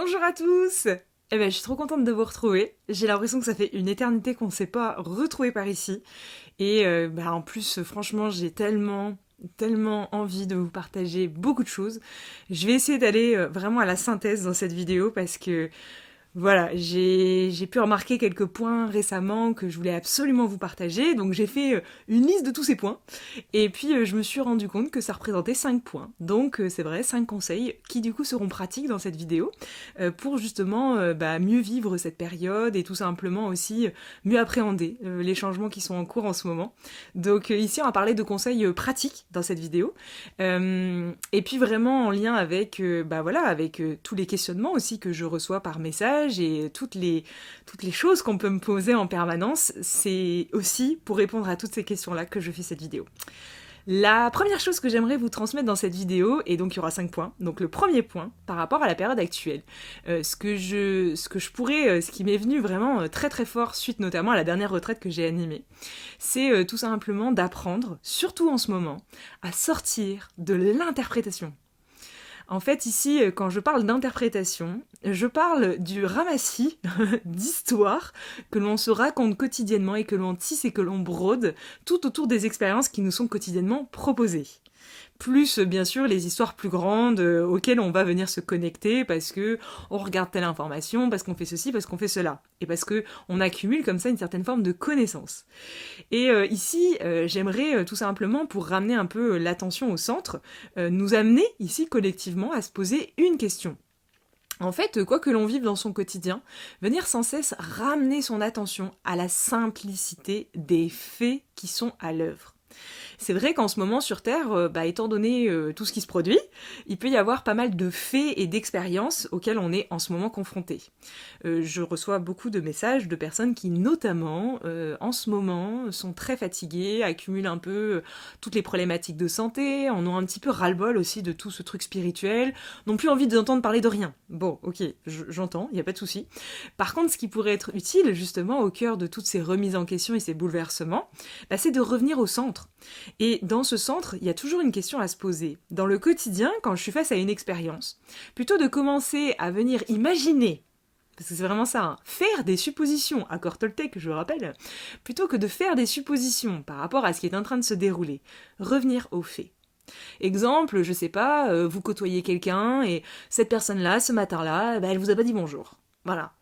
Bonjour à tous. Je suis trop contente de vous retrouver. J'ai l'impression que ça fait une éternité qu'on ne s'est pas retrouvé par ici. Et en plus, franchement, j'ai tellement envie de vous partager beaucoup de choses. Je vais essayer d'aller vraiment à la synthèse dans cette vidéo parce que voilà, j'ai pu remarquer quelques points récemment que je voulais absolument vous partager, donc j'ai fait une liste de tous ces points, et puis je me suis rendu compte que ça représentait 5 points. Donc c'est vrai, 5 conseils qui du coup seront pratiques dans cette vidéo, pour justement mieux vivre cette période et tout simplement aussi mieux appréhender les changements qui sont en cours en ce moment. Donc ici on va parler de conseils pratiques dans cette vidéo, et puis vraiment en lien avec, avec tous les questionnements aussi que je reçois par message, et toutes les choses qu'on peut me poser en permanence. C'est aussi pour répondre à toutes ces questions-là que je fais cette vidéo. La première chose que j'aimerais vous transmettre dans cette vidéo, et donc il y aura 5 points, donc le premier point, par rapport à la période actuelle, ce qui m'est venu vraiment très très fort, suite notamment à la dernière retraite que j'ai animée, c'est tout simplement d'apprendre, surtout en ce moment, à sortir de l'interprétation. En fait, ici, quand je parle d'interprétation, je parle du ramassis d'histoires que l'on se raconte quotidiennement et que l'on tisse et que l'on brode tout autour des expériences qui nous sont quotidiennement proposées. Plus, bien sûr, les histoires plus grandes auxquelles on va venir se connecter parce que on regarde telle information, parce qu'on fait ceci, parce qu'on fait cela. Et parce que on accumule comme ça une certaine forme de connaissance. Et ici, j'aimerais tout simplement, pour ramener un peu l'attention au centre, nous amener ici collectivement à se poser une question. En fait, quoi que l'on vive dans son quotidien, venir sans cesse ramener son attention à la simplicité des faits qui sont à l'œuvre. C'est vrai qu'en ce moment sur Terre, étant donné tout ce qui se produit, il peut y avoir pas mal de faits et d'expériences auxquelles on est en ce moment confronté. Je reçois beaucoup de messages de personnes qui, notamment, en ce moment, sont très fatiguées, accumulent un peu toutes les problématiques de santé, en ont un petit peu ras-le-bol aussi de tout ce truc spirituel, n'ont plus envie d'entendre parler de rien. Bon, ok, j'entends, il n'y a pas de souci. Par contre, ce qui pourrait être utile, justement, au cœur de toutes ces remises en question et ces bouleversements, c'est de revenir au centre. Et dans ce centre, il y a toujours une question à se poser. Dans le quotidien, quand je suis face à une expérience, plutôt de commencer à venir imaginer, parce que c'est vraiment ça, faire des suppositions, accord Toltec, je rappelle, plutôt que de faire des suppositions par rapport à ce qui est en train de se dérouler, revenir aux faits. Exemple, je sais pas, vous côtoyez quelqu'un et cette personne-là, ce matin-là, elle vous a pas dit bonjour. Voilà.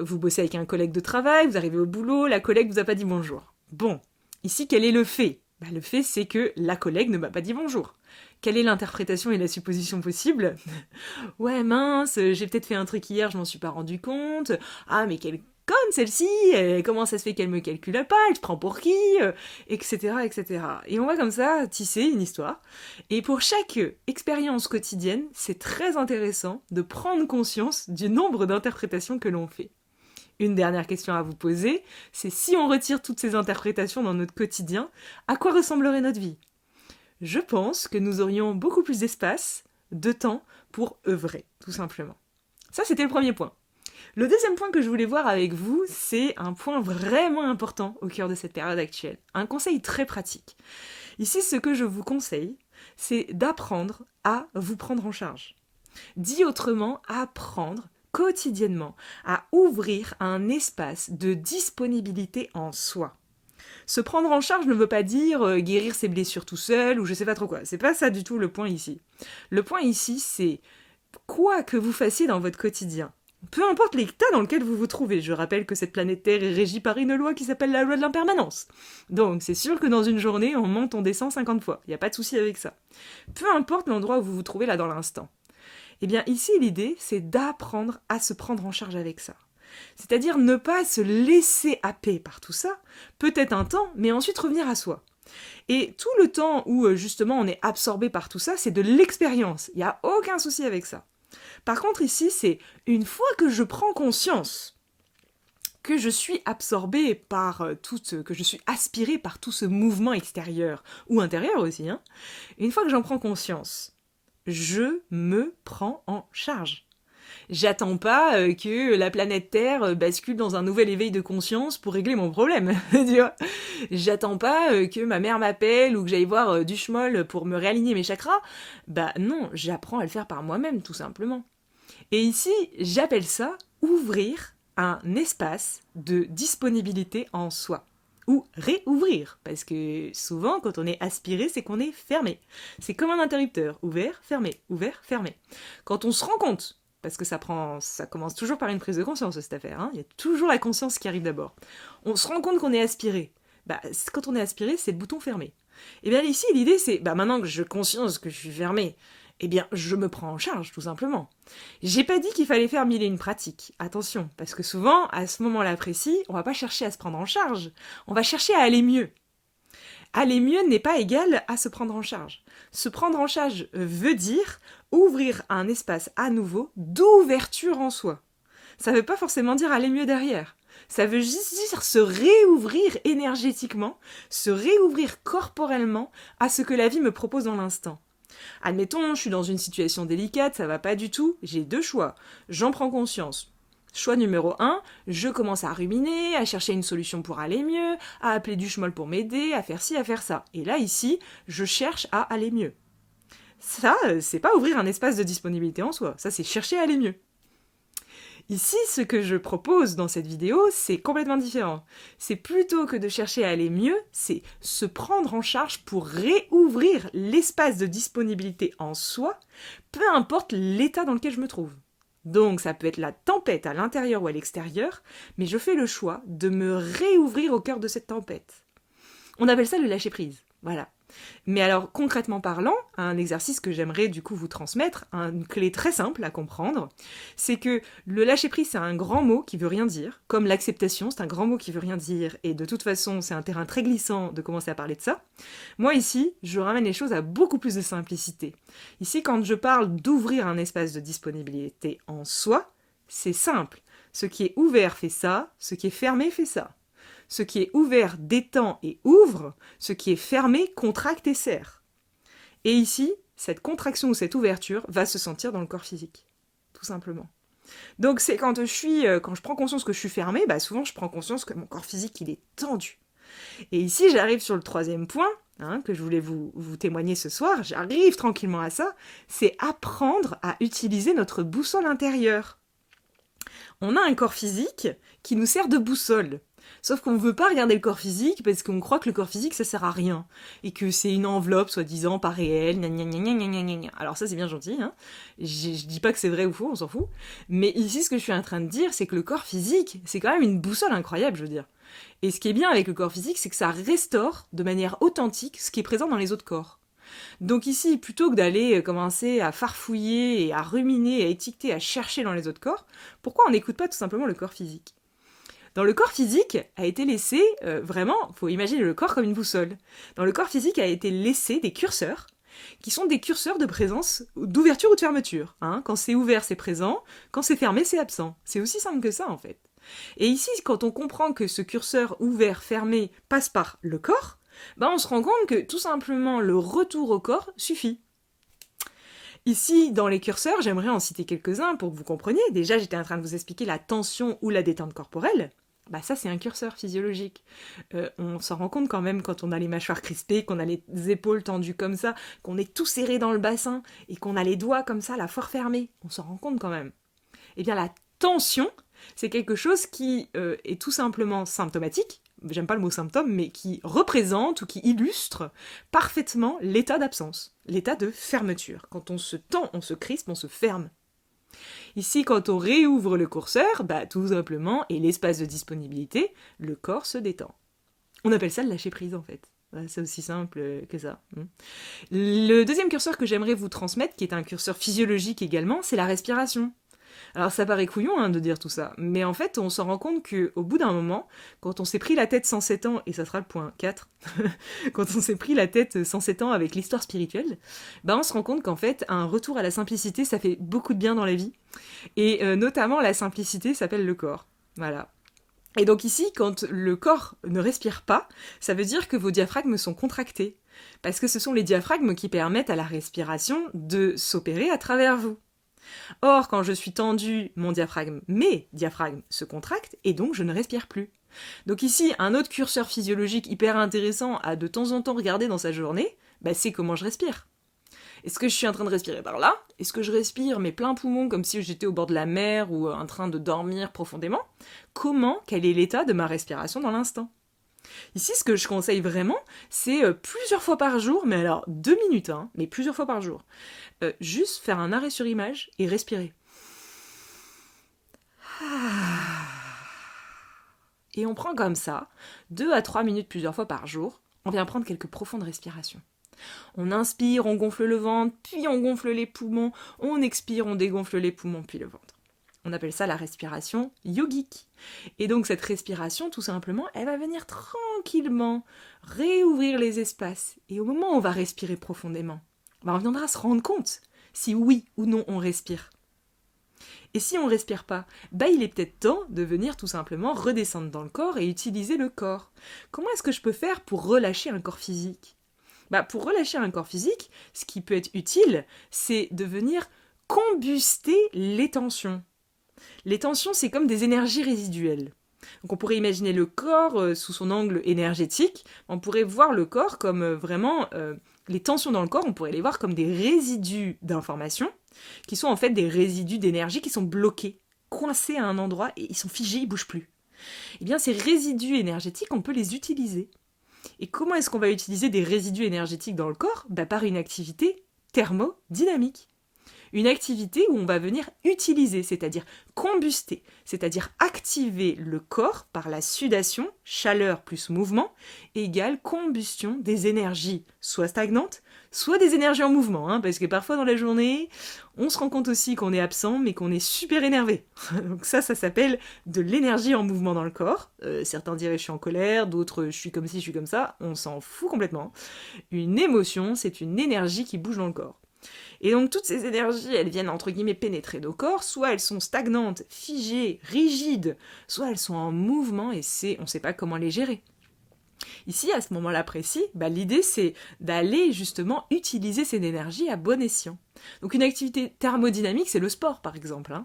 Vous bossez avec un collègue de travail, vous arrivez au boulot, la collègue vous a pas dit bonjour. Bon, ici, quel est le fait ? Le fait, c'est que la collègue ne m'a pas dit bonjour. Quelle est l'interprétation et la supposition possible ? Ouais, mince, j'ai peut-être fait un truc hier, je m'en suis pas rendu compte. Ah, mais quelle conne celle-ci, comment ça se fait qu'elle me calcule pas, elle se prend pour qui, etc., etc. Et on va comme ça tisser une histoire. Et pour chaque expérience quotidienne, c'est très intéressant de prendre conscience du nombre d'interprétations que l'on fait. Une dernière question à vous poser, c'est si on retire toutes ces interprétations dans notre quotidien, à quoi ressemblerait notre vie ? Je pense que nous aurions beaucoup plus d'espace, de temps pour œuvrer, tout simplement. Ça, c'était le premier point. Le deuxième point que je voulais voir avec vous, c'est un point vraiment important au cœur de cette période actuelle. Un conseil très pratique. Ici, ce que je vous conseille, c'est d'apprendre à vous prendre en charge. Dit autrement, apprendre quotidiennement à ouvrir un espace de disponibilité en soi. Se prendre en charge ne veut pas dire guérir ses blessures tout seul ou je sais pas trop quoi. C'est pas ça du tout le point ici. Le point ici, c'est quoi que vous fassiez dans votre quotidien. Peu importe l'état dans lequel vous vous trouvez. Je rappelle que cette planète Terre est régie par une loi qui s'appelle la loi de l'impermanence. Donc c'est sûr que dans une journée, on monte, on descend 50 fois. Il n'y a pas de souci avec ça. Peu importe l'endroit où vous vous trouvez là dans l'instant. Eh bien ici, l'idée, c'est d'apprendre à se prendre en charge avec ça. C'est-à-dire ne pas se laisser happer par tout ça, peut-être un temps, mais ensuite revenir à soi. Et tout le temps où justement on est absorbé par tout ça, c'est de l'expérience. Il n'y a aucun souci avec ça. Par contre ici, c'est une fois que je prends conscience que je suis absorbée par que je suis aspirée par tout ce mouvement extérieur, ou intérieur aussi, une fois que j'en prends conscience, je me prends en charge. J'attends pas que la planète Terre bascule dans un nouvel éveil de conscience pour régler mon problème, tu vois. J'attends pas que ma mère m'appelle ou que j'aille voir du schmoll pour me réaligner mes chakras. Non, j'apprends à le faire par moi-même, tout simplement. Et ici, j'appelle ça ouvrir un espace de disponibilité en soi. Ou réouvrir, parce que souvent, quand on est aspiré, c'est qu'on est fermé. C'est comme un interrupteur, ouvert, fermé, ouvert, fermé. Quand on se rend compte, parce que ça commence toujours par une prise de conscience, cette affaire, hein, il y a toujours la conscience qui arrive d'abord. On se rend compte qu'on est aspiré. Quand on est aspiré, c'est le bouton fermé. Et bien ici, l'idée, c'est, maintenant que je conscience que je suis fermé, eh bien, je me prends en charge, tout simplement. J'ai pas dit qu'il fallait faire mille et une pratiques, attention, parce que souvent, à ce moment-là précis, on va pas chercher à se prendre en charge, on va chercher à aller mieux. Aller mieux n'est pas égal à se prendre en charge. Se prendre en charge veut dire ouvrir un espace à nouveau d'ouverture en soi. Ça veut pas forcément dire aller mieux derrière. Ça veut juste dire se réouvrir énergétiquement, se réouvrir corporellement à ce que la vie me propose dans l'instant. Admettons, je suis dans une situation délicate, ça va pas du tout, j'ai deux choix. J'en prends conscience. Choix numéro 1, je commence à ruminer, à chercher une solution pour aller mieux, à appeler du schmoll pour m'aider, à faire ci, à faire ça. Et là, ici, je cherche à aller mieux. Ça, c'est pas ouvrir un espace de disponibilité en soi, ça c'est chercher à aller mieux. Ici, ce que je propose dans cette vidéo, c'est complètement différent. C'est plutôt que de chercher à aller mieux, c'est se prendre en charge pour réouvrir l'espace de disponibilité en soi, peu importe l'état dans lequel je me trouve. Donc ça peut être la tempête à l'intérieur ou à l'extérieur, mais je fais le choix de me réouvrir au cœur de cette tempête. On appelle ça le lâcher-prise, voilà. Mais alors, concrètement parlant, un exercice que j'aimerais du coup vous transmettre, une clé très simple à comprendre, c'est que le lâcher-prise, c'est un grand mot qui veut rien dire, comme l'acceptation, c'est un grand mot qui veut rien dire, et de toute façon, c'est un terrain très glissant de commencer à parler de ça. Moi, ici, je ramène les choses à beaucoup plus de simplicité. Ici, quand je parle d'ouvrir un espace de disponibilité en soi, c'est simple. Ce qui est ouvert fait ça, ce qui est fermé fait ça. Ce qui est ouvert détend et ouvre, ce qui est fermé contracte et serre. Et ici, cette contraction ou cette ouverture va se sentir dans le corps physique, tout simplement. Donc c'est quand je prends conscience que je suis fermée, souvent je prends conscience que mon corps physique il est tendu. Et ici j'arrive sur le troisième point, que je voulais vous témoigner ce soir, j'arrive tranquillement à ça, c'est apprendre à utiliser notre boussole intérieure. On a un corps physique qui nous sert de boussole. Sauf qu'on ne veut pas regarder le corps physique parce qu'on croit que le corps physique ça sert à rien et que c'est une enveloppe soi-disant pas réelle, gna gna gna gna gna gna gna. Alors ça c'est bien gentil, hein. Je dis pas que c'est vrai ou faux, on s'en fout. Mais ici ce que je suis en train de dire c'est que le corps physique c'est quand même une boussole incroyable, je veux dire. Et ce qui est bien avec le corps physique c'est que ça restaure de manière authentique ce qui est présent dans les autres corps. Donc ici, plutôt que d'aller commencer à farfouiller et à ruminer, à étiqueter, à chercher dans les autres corps, pourquoi on n'écoute pas tout simplement le corps physique ? Dans le corps physique a été laissé, vraiment, faut imaginer le corps comme une boussole. Dans le corps physique a été laissé des curseurs, qui sont des curseurs de présence, d'ouverture ou de fermeture. Quand c'est ouvert, c'est présent, quand c'est fermé, c'est absent. C'est aussi simple que ça, en fait. Et ici, quand on comprend que ce curseur ouvert-fermé passe par le corps, on se rend compte que tout simplement le retour au corps suffit. Ici, dans les curseurs, j'aimerais en citer quelques-uns pour que vous compreniez. Déjà, j'étais en train de vous expliquer la tension ou la détente corporelle. Ça, c'est un curseur physiologique. On s'en rend compte quand même quand on a les mâchoires crispées, qu'on a les épaules tendues comme ça, qu'on est tout serré dans le bassin et qu'on a les doigts comme ça, la foire fermée. On s'en rend compte quand même. Eh bien, la tension, c'est quelque chose qui est tout simplement symptomatique, j'aime pas le mot symptôme, mais qui représente ou qui illustre parfaitement l'état d'absence, l'état de fermeture. Quand on se tend, on se crispe, on se ferme. Ici, quand on réouvre le curseur, tout simplement, et l'espace de disponibilité, le corps se détend. On appelle ça le lâcher prise en fait. C'est aussi simple que ça. Le deuxième curseur que j'aimerais vous transmettre, qui est un curseur physiologique également, c'est la respiration. Alors ça paraît couillon de dire tout ça, mais en fait on s'en rend compte qu'au bout d'un moment, quand on s'est pris la tête 107 ans, et ça sera le point 4, quand on s'est pris la tête 107 ans avec l'histoire spirituelle, on se rend compte qu'en fait un retour à la simplicité ça fait beaucoup de bien dans la vie, et notamment la simplicité s'appelle le corps, voilà. Et donc ici, quand le corps ne respire pas, ça veut dire que vos diaphragmes sont contractés, parce que ce sont les diaphragmes qui permettent à la respiration de s'opérer à travers vous. Or, quand je suis tendu, mes diaphragmes se contractent et donc je ne respire plus. Donc ici, un autre curseur physiologique hyper intéressant à de temps en temps regarder dans sa journée, c'est comment je respire. Est-ce que je suis en train de respirer par là? Est-ce que je respire mes pleins poumons comme si j'étais au bord de la mer ou en train de dormir profondément? Quel est l'état de ma respiration dans l'instant? Ici, ce que je conseille vraiment, c'est plusieurs fois par jour, mais alors 2 minutes, hein, mais plusieurs fois par jour. Juste faire un arrêt sur image et respirer. Et on prend comme ça 2 à 3 minutes plusieurs fois par jour. On vient prendre quelques profondes respirations. On inspire, on gonfle le ventre, puis on gonfle les poumons. On expire, on dégonfle les poumons, puis le ventre. On appelle ça la respiration yogique. Et donc cette respiration, tout simplement, elle va venir tranquillement réouvrir les espaces. Et au moment où on va respirer profondément, on viendra se rendre compte si oui ou non on respire. Et si on respire pas, il est peut-être temps de venir tout simplement redescendre dans le corps et utiliser le corps. Comment est-ce que je peux faire pour relâcher un corps physique? Pour relâcher un corps physique, ce qui peut être utile, c'est de venir combuster les tensions. Les tensions, c'est comme des énergies résiduelles. Donc on pourrait imaginer le corps sous son angle énergétique, on pourrait voir le corps comme vraiment les tensions dans le corps, on pourrait les voir comme des résidus d'information, qui sont en fait des résidus d'énergie qui sont bloqués, coincés à un endroit et ils sont figés, ils bougent plus. Eh bien ces résidus énergétiques, on peut les utiliser. Et comment est-ce qu'on va utiliser des résidus énergétiques dans le corps? Par une activité thermodynamique. Une activité où on va venir utiliser, c'est-à-dire combuster, c'est-à-dire activer le corps par la sudation, chaleur plus mouvement, égale combustion des énergies, soit stagnantes, soit des énergies en mouvement, parce que parfois dans la journée, on se rend compte aussi qu'on est absent, mais qu'on est super énervé. Donc ça s'appelle de l'énergie en mouvement dans le corps. Certains diraient je suis en colère, d'autres je suis comme ci, je suis comme ça, on s'en fout complètement. Une émotion, c'est une énergie qui bouge dans le corps. Et donc toutes ces énergies, elles viennent entre guillemets pénétrer nos corps, soit elles sont stagnantes, figées, rigides, soit elles sont en mouvement et on ne sait pas comment les gérer. Ici, à ce moment-là précis, l'idée c'est d'aller justement utiliser cette énergie à bon escient. Donc une activité thermodynamique, c'est le sport par exemple.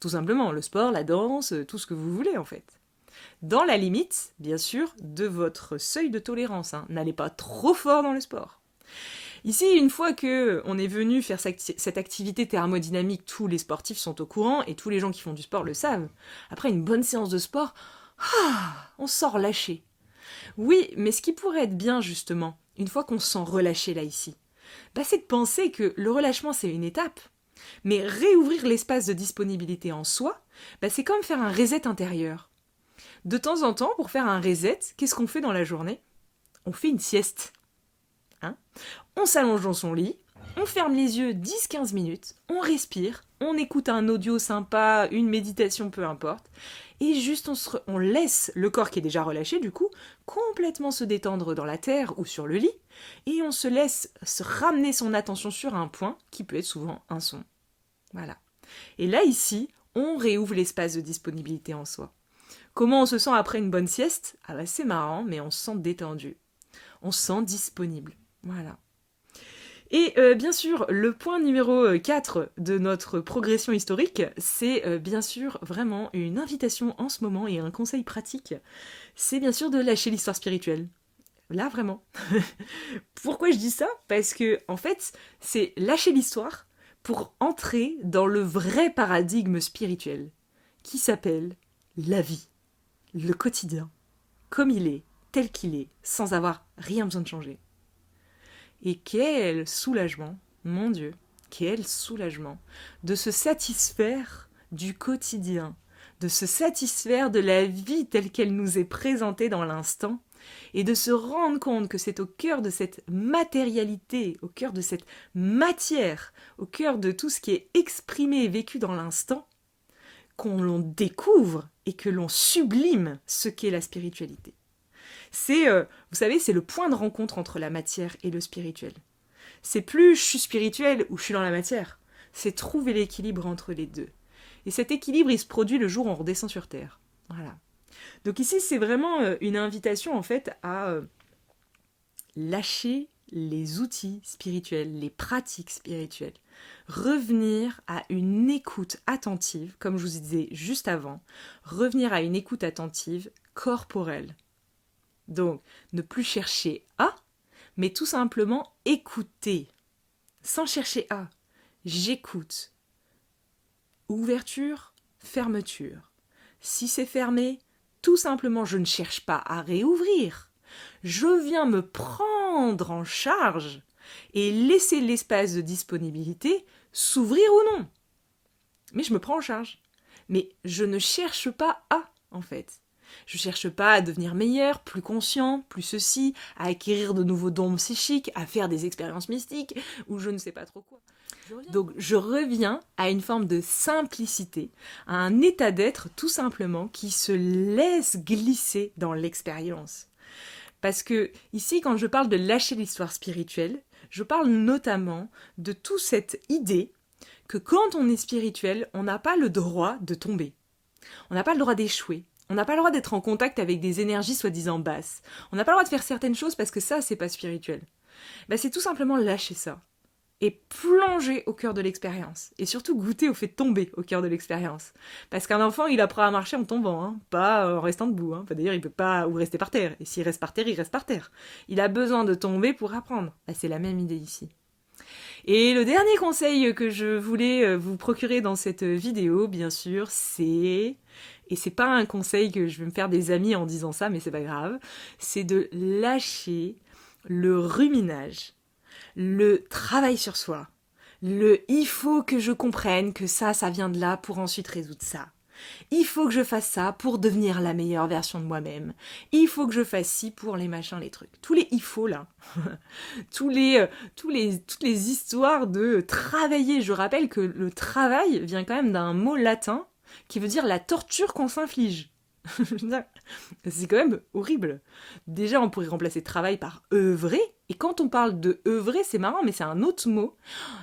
Tout simplement, le sport, la danse, tout ce que vous voulez en fait. Dans la limite, bien sûr, de votre seuil de tolérance. N'allez pas trop fort dans le sport. Ici, une fois que on est venu faire cette activité thermodynamique, tous les sportifs sont au courant et tous les gens qui font du sport le savent. Après une bonne séance de sport, on se sent relâché. Oui, mais ce qui pourrait être bien justement, une fois qu'on se sent relâché là ici, c'est de penser que le relâchement c'est une étape, mais réouvrir l'espace de disponibilité en soi, c'est comme faire un reset intérieur. De temps en temps, pour faire un reset, qu'est-ce qu'on fait dans la journée? On fait une sieste. On s'allonge dans son lit, on ferme les yeux 10-15 minutes, on respire, on écoute un audio sympa, une méditation, peu importe, et juste on laisse le corps qui est déjà relâché du coup complètement se détendre dans la terre ou sur le lit, et on se laisse se ramener son attention sur un point qui peut être souvent un son. Voilà. Et là ici, on réouvre l'espace de disponibilité en soi. Comment on se sent après une bonne sieste? C'est marrant, mais on se sent détendu. On se sent disponible. Voilà. Et bien sûr, le point numéro 4 de notre progression historique, c'est bien sûr vraiment une invitation en ce moment et un conseil pratique, c'est bien sûr de lâcher l'histoire spirituelle. Là, vraiment. Pourquoi je dis ça? Parce que, en fait, c'est lâcher l'histoire pour entrer dans le vrai paradigme spirituel, qui s'appelle la vie, le quotidien, comme il est, tel qu'il est, sans avoir rien besoin de changer. Et quel soulagement, mon Dieu, quel soulagement de se satisfaire du quotidien, de se satisfaire de la vie telle qu'elle nous est présentée dans l'instant, et de se rendre compte que c'est au cœur de cette matérialité, au cœur de cette matière, au cœur de tout ce qui est exprimé et vécu dans l'instant, qu'on l'on découvre et que l'on sublime ce qu'est la spiritualité. Vous savez, c'est le point de rencontre entre la matière et le spirituel. C'est plus je suis spirituel ou je suis dans la matière. C'est trouver l'équilibre entre les deux. Et cet équilibre, il se produit le jour où on redescend sur Terre. Voilà. Donc ici, c'est vraiment une invitation, en fait, à lâcher les outils spirituels, les pratiques spirituelles. Revenir à une écoute attentive, comme je vous disais juste avant. Revenir à une écoute attentive corporelle. Donc, ne plus chercher à, mais tout simplement écouter. sans chercher à. J'écoute. Ouverture, fermeture. Si c'est fermé, tout simplement je ne cherche pas à réouvrir. Je viens me prendre en charge et laisser l'espace de disponibilité s'ouvrir ou non. Mais je me prends en charge. Mais je ne cherche pas à, en fait. Je cherche pas à devenir meilleur, plus conscient, plus ceci, à acquérir de nouveaux dons psychiques, à faire des expériences mystiques, ou je ne sais pas trop quoi. Donc je reviens à une forme de simplicité, à un état d'être tout simplement qui se laisse glisser dans l'expérience. Parce que ici, quand je parle de lâcher l'histoire spirituelle, je parle notamment de toute cette idée que quand on est spirituel, on n'a pas le droit de tomber. On n'a pas le droit d'échouer. On n'a pas le droit d'être en contact avec des énergies soi-disant basses. On n'a pas le droit de faire certaines choses parce que ça, c'est pas spirituel. C'est tout simplement lâcher ça. Et plonger au cœur de l'expérience. Et surtout goûter au fait de tomber au cœur de l'expérience. Parce qu'un enfant, il apprend à marcher en tombant, hein, pas en restant debout. Hein. D'ailleurs, il peut pas ou rester par terre. Et s'il reste par terre, il reste par terre. Il a besoin de tomber pour apprendre. C'est la même idée ici. Et le dernier conseil que je voulais vous procurer dans cette vidéo, bien sûr, c'est... Et c'est pas un conseil que je vais me faire des amis en disant ça, mais c'est pas grave. C'est de lâcher le ruminage, le travail sur soi, le il faut que je comprenne que ça vient de là pour ensuite résoudre ça. Il faut que je fasse ça pour devenir la meilleure version de moi-même. Il faut que je fasse ci pour les machins, les trucs. Tous les il faut là. Toutes les histoires de travailler. Je rappelle que le travail vient quand même d'un mot latin qui veut dire la torture qu'on s'inflige. C'est quand même horrible. Déjà, on pourrait remplacer travail par œuvrer. Et quand on parle de œuvrer, c'est marrant, mais c'est un autre mot.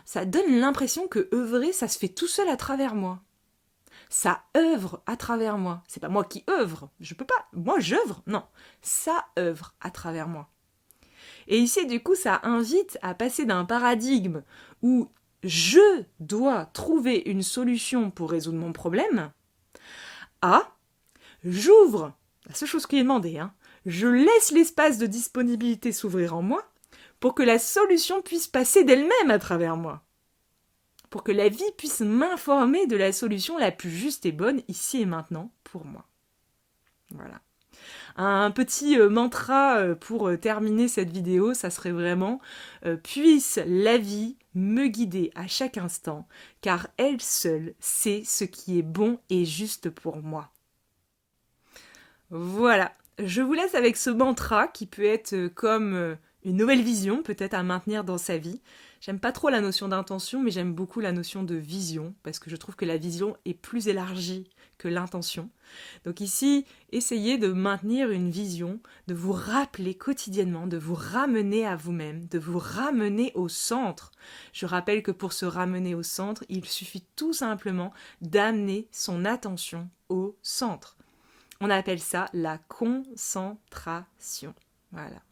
Ça donne l'impression que œuvrer, ça se fait tout seul à travers moi. Ça œuvre à travers moi. C'est pas moi qui œuvre. Je peux pas. Moi, j'œuvre. Non. Ça œuvre à travers moi. Et ici, du coup, ça invite à passer d'un paradigme où je dois trouver une solution pour résoudre mon problème à j'ouvre, la seule chose qui est demandée, hein, je laisse l'espace de disponibilité s'ouvrir en moi pour que la solution puisse passer d'elle-même à travers moi. Pour que la vie puisse m'informer de la solution la plus juste et bonne ici et maintenant pour moi. Voilà. Un petit mantra pour terminer cette vidéo, ça serait vraiment puisse la vie me guider à chaque instant, car elle seule sait ce qui est bon et juste pour moi. Voilà, je vous laisse avec ce mantra qui peut être comme une nouvelle vision peut-être à maintenir dans sa vie. J'aime pas trop la notion d'intention, mais j'aime beaucoup la notion de vision, parce que je trouve que la vision est plus élargie que l'intention. Donc ici, essayez de maintenir une vision, de vous rappeler quotidiennement, de vous ramener à vous-même, de vous ramener au centre. Je rappelle que pour se ramener au centre, il suffit tout simplement d'amener son attention au centre. On appelle ça la concentration. Voilà.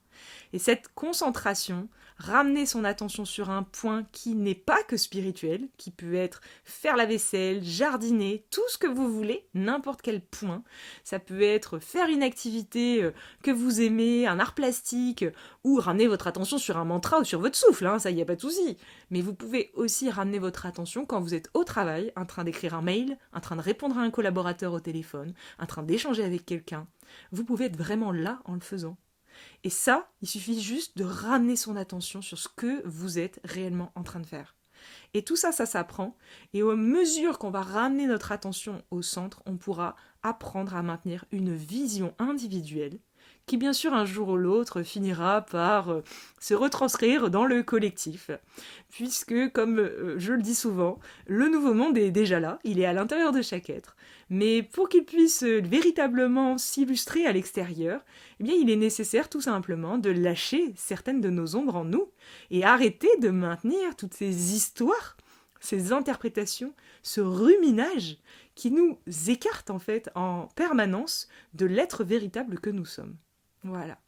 Et cette concentration, ramener son attention sur un point qui n'est pas que spirituel, qui peut être faire la vaisselle, jardiner, tout ce que vous voulez, n'importe quel point. Ça peut être faire une activité que vous aimez, un art plastique, ou ramener votre attention sur un mantra ou sur votre souffle, hein, ça y a pas de souci. Mais vous pouvez aussi ramener votre attention quand vous êtes au travail, en train d'écrire un mail, en train de répondre à un collaborateur au téléphone, en train d'échanger avec quelqu'un. Vous pouvez être vraiment là en le faisant. Et ça, il suffit juste de ramener son attention sur ce que vous êtes réellement en train de faire. Et tout ça, ça s'apprend. Et à mesure qu'on va ramener notre attention au centre, on pourra apprendre à maintenir une vision individuelle qui, bien sûr, un jour ou l'autre, finira par se retranscrire dans le collectif. Puisque, comme je le dis souvent, le nouveau monde est déjà là, il est à l'intérieur de chaque être. Mais pour qu'il puisse véritablement s'illustrer à l'extérieur, eh bien, il est nécessaire tout simplement de lâcher certaines de nos ombres en nous et arrêter de maintenir toutes ces histoires, ces interprétations, ce ruminage qui nous écarte en fait en permanence de l'être véritable que nous sommes. Voilà.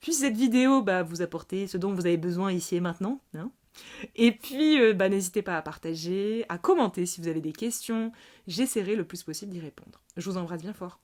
Puis cette vidéo vous apporter ce dont vous avez besoin ici et maintenant, hein. Et puis, n'hésitez pas à partager, à commenter si vous avez des questions. J'essaierai le plus possible d'y répondre. Je vous embrasse bien fort.